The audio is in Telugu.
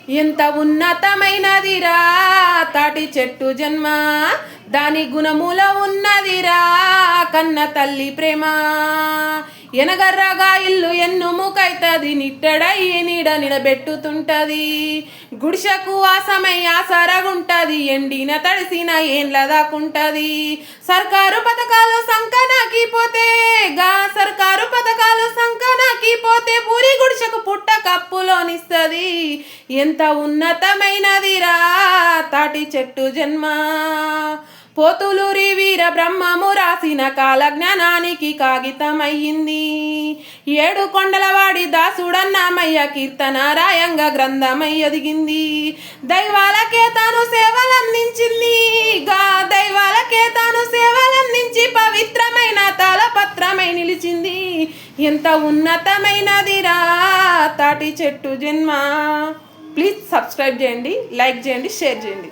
ఎంత ఉన్నతమైనదిరా తాటి చెట్టు జన్మ, దాని గుణముల ఉన్నదిరా కన్న తల్లి ప్రేమ. ఎనగర్రగా ఇల్లు ఎన్నుముకైతది, నిట్టడయ్యి నీడ నిడబెట్టుతుంటది. గుడిసెకు ఆసమై ఆసరగుంటది, ఎండిన తడిసిన ఏండ్ల దాకుంటది. సర్కారు పథకాలు సంకనాకి పోతే సర్కారు పథకాలు సంకనాకి పోతే పూరి గుడిసెకు పుట్ట కప్పులోనిస్తది. ఎంత ఉన్నతమైనదిరా తాటి చెట్టు జన్మ. పోతులూరి వీర బ్రహ్మము రాసిన కాలజ్ఞానానికి కాగితమయ్యింది. 7 కొండలవాడి దాసుడన్నామయ్య కీర్తన రాయంగా గ్రంథమై ఎదిగింది. దైవాలకే తాను సేవలందించింది, దైవాలకే తాను సేవలందించి పవిత్రమైన తాళపత్రమై నిలిచింది. ఎంత ఉన్నతమైనదిరా తాటి చెట్టు జన్మ. ప్లీజ్ సబ్స్క్రైబ్ చేయండి, లైక్ చేయండి, షేర్ చేయండి.